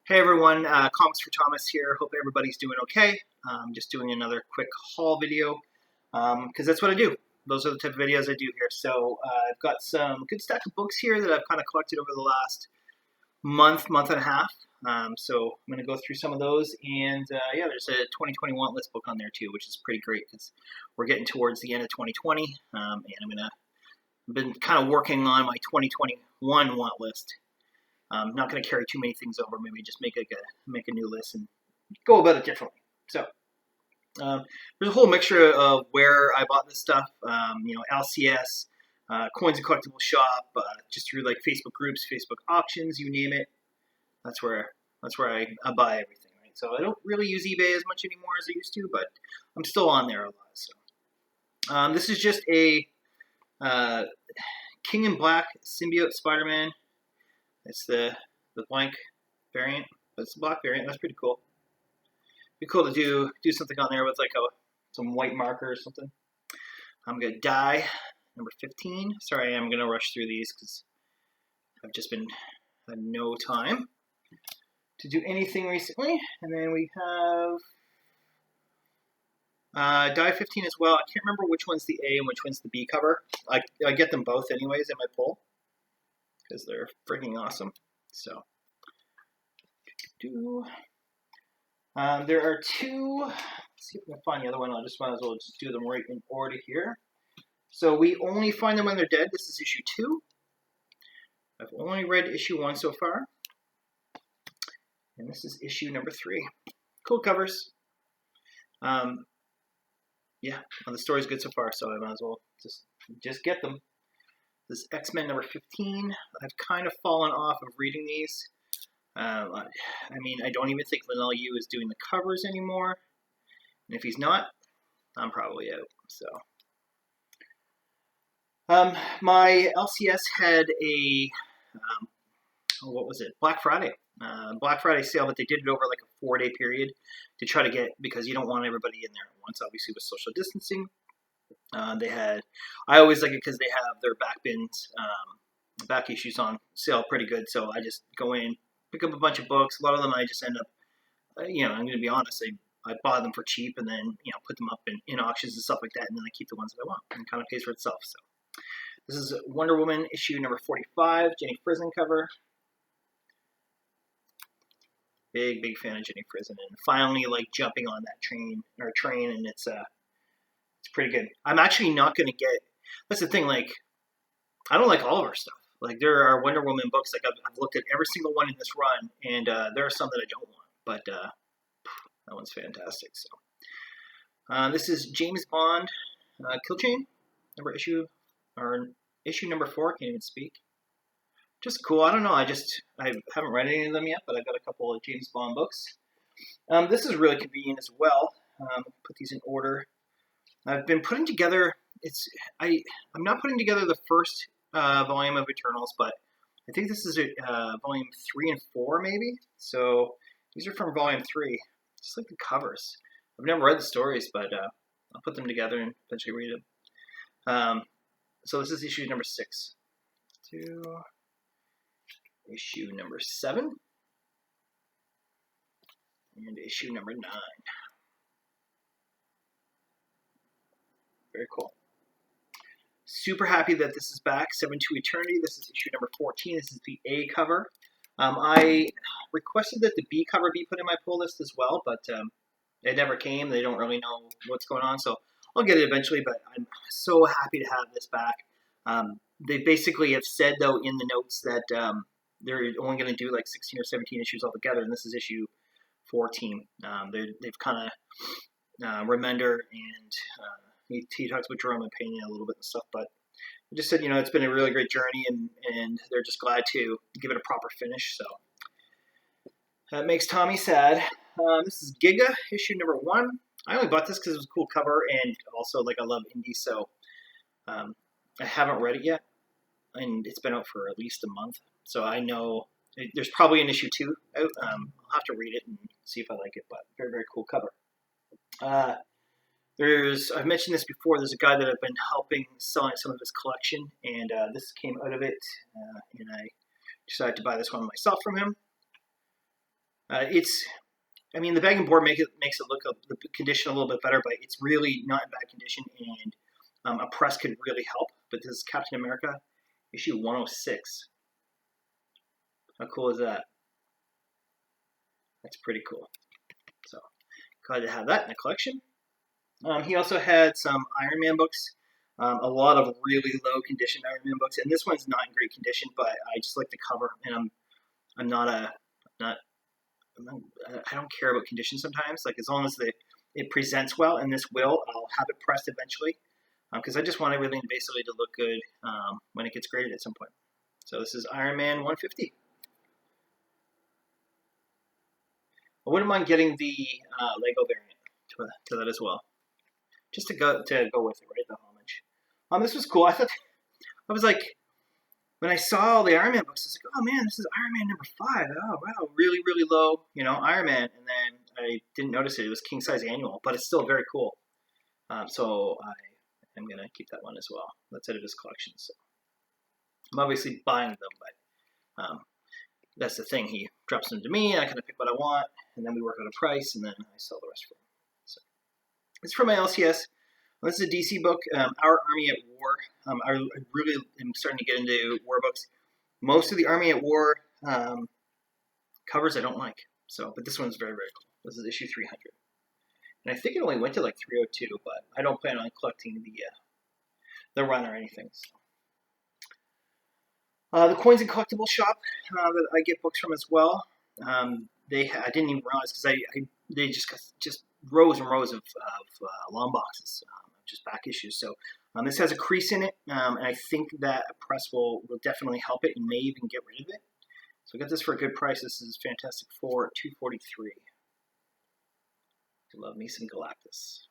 Hey everyone, Comics for Thomas here. Hope everybody's doing okay. Just doing another quick haul video because that's what I do. Those are the type of videos I do here. So I've got some good stack of books here that I've kind of collected over the last month and a half. So I'm going to go through some of those, and yeah, there's a 2021 list book on there too, which is pretty great because we're getting towards the end of 2020, and I've been kind of working on my 2021 want list. Not going to carry too many things over. Maybe just make a new list and go about it differently. So there's a whole mixture of where I bought this stuff. LCS, Coins and Collectible Shop, just through like Facebook groups, Facebook auctions, you name it. That's where I buy everything. Right. So I don't really use eBay as much anymore as I used to, but I'm still on there a lot. So this is just a King in Black Symbiote Spider-Man. It's the blank variant, but it's the black variant. That's pretty cool. Be cool to do something on there with like some white marker or something. I'm gonna die number 15. Sorry, I'm gonna rush through these because I've just been had no time to do anything recently. And then we have die 15 as well. I can't remember which one's the A and which one's the B cover. I get them both anyways in my pull because they're freaking awesome. So, there are two. Let's see if I can find the other one. I just might as well just do them right in order here. So we only find them when they're dead. This is issue 2. I've only read issue 1 so far, and this is issue number 3. Cool covers. Yeah, well, the story's good so far, so I might as well just get them. This is X-Men number 15. I've kind of fallen off of reading these. I don't even think Leinil Yu is doing the covers anymore. And if he's not, I'm probably out. So, my LCS had a, what was it? Black Friday sale, but they did it over like a 4-day period to try to get, because you don't want everybody in there at once, obviously with social distancing. I always like it because they have their back bins, back issues on sale pretty good. So I just go in, pick up a bunch of books. A lot of them I just end up, I'm going to be honest, I buy them for cheap and then, put them up in auctions and stuff like that. And then I keep the ones that I want, and it kind of pays for itself. So this is Wonder Woman issue number 45, Jenny Frison cover. Big fan of Jenny Frison, and finally like jumping on that train, and it's pretty good. I'm actually not going to get. That's the thing. Like, I don't like all of her stuff. Like, there are Wonder Woman books. Like, I've looked at every single one in this run, and there are some that I don't want. But that one's fantastic. So, this is James Bond, Kill Chain, issue number 4. Can't even speak. Just cool. I don't know. I haven't read any of them yet, but I've got a couple of James Bond books. This is really convenient as well. Put these in order. I've been putting together. I'm not putting together the first volume of Eternals, but I think this is volume 3 and 4 maybe. So these are from volume 3. Just like the covers. I've never read the stories, but I'll put them together and eventually read them. So this is issue number 6 to issue number 7 and issue number 9. Very cool. Super happy that this is back. 7 to Eternity. This is issue number 14. This is the A cover. I requested that the B cover be put in my pull list as well, but it never came. They don't really know what's going on, so I'll get it eventually, but I'm so happy to have this back. They basically have said, though, in the notes that they're only going to do like 16 or 17 issues altogether, and this is issue 14. They've kind of Remender and he talks about Jerome and Pena a little bit and stuff, but they just said, it's been a really great journey, and they're just glad to give it a proper finish. So that makes Tommy sad. This is Giga, issue number 1. I only bought this because it was a cool cover, and also like I love indie, so I haven't read it yet, and it's been out for at least a month. So I know there's probably an issue 2 out. I'll have to read it and see if I like it, but very cool cover. I've mentioned this before, there's a guy that I've been helping selling some of his collection, and this came out of it, and I decided to buy this one myself from him. I mean, the bag and board makes it look the condition a little bit better, but it's really not in bad condition, and a press could really help. But this is Captain America, issue 106. How cool is that? That's pretty cool. So, glad to have that in the collection. He also had some Iron Man books, a lot of really low condition Iron Man books, and this one's not in great condition, but I just like the cover, and I'm not I don't care about condition sometimes. Like as long as it presents well, and this I'll have it pressed eventually, because I just want everything basically to look good when it gets graded at some point. So this is Iron Man 150. I wouldn't mind getting the Lego variant to that as well, just to go with it, right? The homage. This was cool. I was like, when I saw all the Iron Man books, I was like, oh man, this is Iron Man number 5. Oh wow, really, really low, Iron Man. And then I didn't notice it. It was king size annual, but it's still very cool. So I am gonna keep that one as well. That's out of his collection. So I'm obviously buying them, but that's the thing. He drops them to me, and I kind of pick what I want, and then we work out a price, and then I sell the rest for him. So it's from my LCS. This is a DC book, Our Army at War. I really am starting to get into war books. Most of the Army at War covers I don't like. But this one's very, very cool. This is issue 300. And I think it only went to like 302, but I don't plan on collecting the run or anything. So. The Coins and Collectibles shop that I get books from as well. I didn't even realize because they just rows and rows of long boxes, just back issues. So this has a crease in it, and I think that a press will definitely help it and may even get rid of it. So I got this for a good price. This is Fantastic Four $243. I love me some Galactus.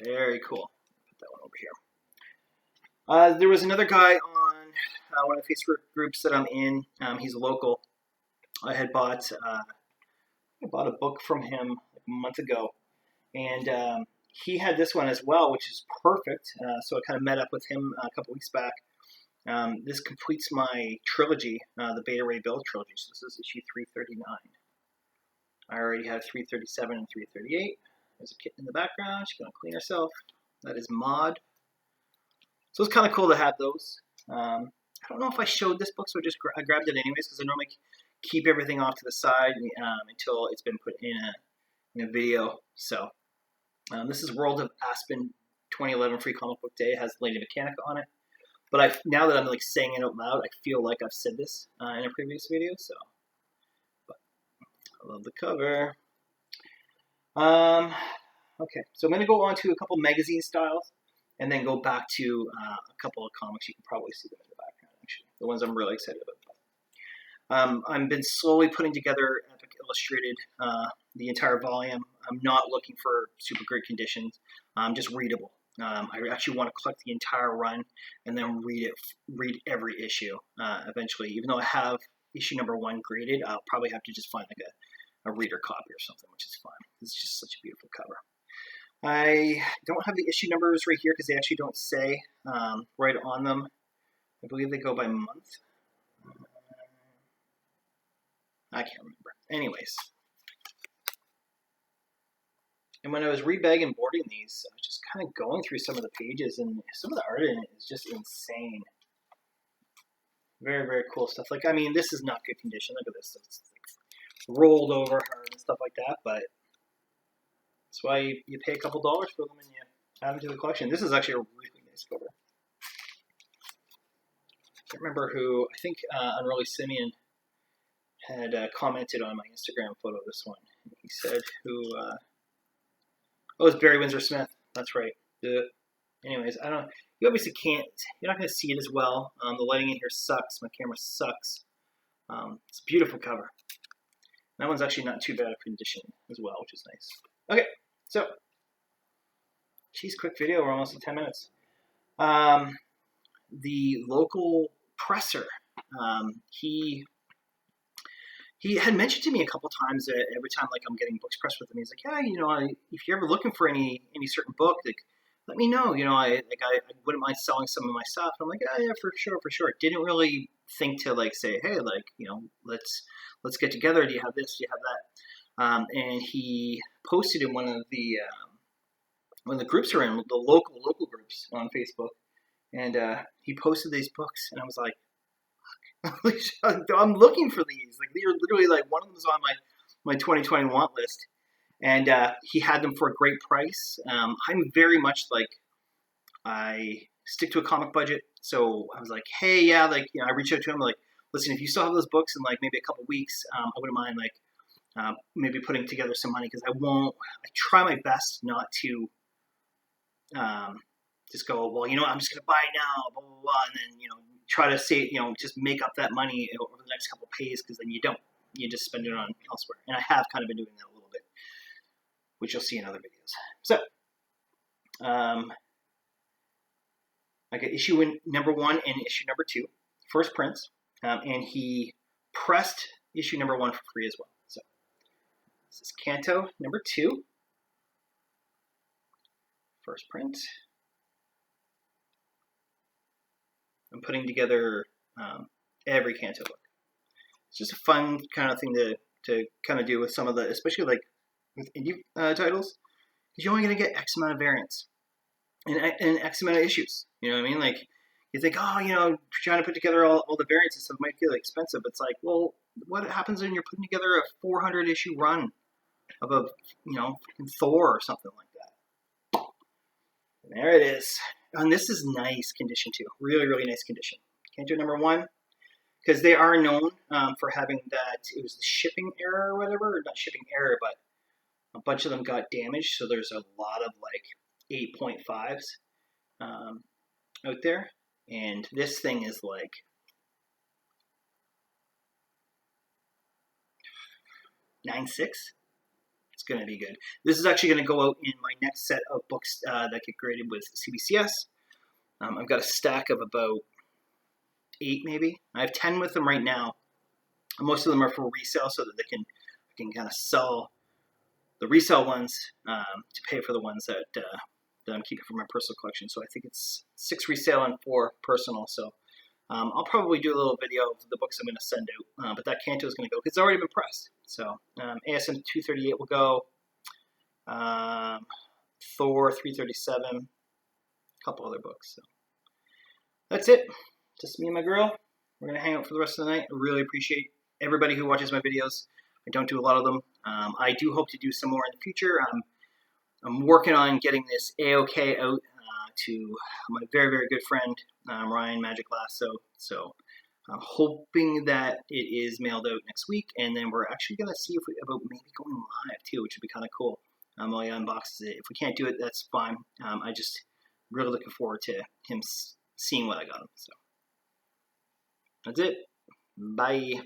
Very cool. Put that one over here. There was another guy on one of the Facebook groups that I'm in. He's local. I had bought a book from him like a month ago, and he had this one as well, which is perfect. So I kind of met up with him a couple weeks back. This completes my trilogy, the Beta Ray Bill trilogy. So this is issue 339. I already have 337 and 338. There's a kitten in the background. She's going to clean herself. That is Maud. So it's kind of cool to have those. I don't know if I showed this book, so I grabbed it anyways because I normally keep everything off to the side until it's been put in a video. So this is World of Aspen 2011 Free Comic Book Day. It has Lady Mechanica on it. But now that I'm like saying it out loud, I feel like I've said this in a previous video. So, but I love the cover. Okay, so I'm going to go on to a couple magazine styles, and then go back to a couple of comics. You can probably see them in the background, actually. The ones I'm really excited about. I've been slowly putting together Epic Illustrated, the entire volume. I'm not looking for super great conditions, just readable. I actually want to collect the entire run and then read every issue eventually. Even though I have issue number 1 graded, I'll probably have to just find like a reader copy or something, which is fine. It's just such a beautiful cover. I don't have the issue numbers right here because they actually don't say right on them. I believe they go by month. I can't remember. Anyways. And when I was rebag and boarding these, I was just kind of going through some of the pages, and some of the art in it is just insane. Very, very cool stuff. Like, I mean, this is not good condition. Look at this. It's like rolled over hard and stuff like that, but that's why you pay a couple dollars for them and you add them to the collection. This is actually a really nice cover. I can't remember who. I think Unruly Simeon had commented on my Instagram photo of this one. He said oh, it's Barry Windsor Smith. That's right. Anyways, you obviously can't, you're not going to see it as well. The lighting in here sucks. My camera sucks. It's a beautiful cover. That one's actually not too bad of condition as well, which is nice. Okay, so, geez, quick video. We're almost at 10 minutes. The local presser, he had mentioned to me a couple times that every time like I'm getting books pressed with him, he's like, yeah, if you're ever looking for any certain book, like let me know. I wouldn't mind selling some of my stuff. I'm like, yeah, for sure. Didn't really think to like say, hey, like, you know, let's get together. Do you have this? Do you have that? And he posted in one of the groups are in, the local groups on Facebook, and he posted these books, and I was like, I'm looking for these. Like, they're literally like, one of them was on my 2020 want list, and he had them for a great price. I'm very much like, I stick to a comic budget, so I was like, hey, yeah, like, you know, I reached out to him like, listen, if you still have those books in like maybe a couple weeks, I wouldn't mind like maybe putting together some money, because I try my best not to just go, well, you know what, I'm just going to buy it now, blah, blah, blah, and then, you know, try to say, you know, just make up that money over the next couple of pays, because then you don't. You just spend it on elsewhere. And I have kind of been doing that a little bit, which you'll see in other videos. So, I got issue number 1 and issue number 2, first prints, and he pressed issue number 1 for free as well. So, this is Canto number 2, first print. I'm putting together every Canto book. It's just a fun kind of thing to kind of do with some of the, especially like with indie titles, because you're only going to get X amount of variants and X amount of issues. You know what I mean? Like, you think, oh, you know, trying to put together all the variants and stuff might feel expensive. It's like, well, what happens when you're putting together a 400 issue run of a, you know, Thor or something like that? And there it is. And this is nice condition too. Really, really nice condition. Canto number 1, because they are known for having that, it was the shipping error or whatever, or not shipping error, but a bunch of them got damaged. So there's a lot of like 8.5s out there. And this thing is like 9.6. It's going to be good. This is actually going to go out in my next set of books that get graded with CBCS. I've got a stack of about 8 maybe. I have 10 with them right now. Most of them are for resale, so that I can kind of sell the resale ones to pay for the ones that I'm keeping for my personal collection. So I think it's 6 resale and 4 personal. So I'll probably do a little video of the books I'm going to send out, but that Canto is going to go, because it's already been pressed. So ASM 238 will go, Thor 337, a couple other books. So that's it. Just me and my girl. We're going to hang out for the rest of the night. I really appreciate everybody who watches my videos. I don't do a lot of them. I do hope to do some more in the future. I'm working on getting this AOK out to my very, very good friend, Ryan Magic Lasso. So I'm hoping that it is mailed out next week, and then we're actually going to see about maybe going live too, which would be kind of cool. While he unboxes it. If we can't do it, that's fine. I just really looking forward to him seeing what I got him. So that's it. Bye.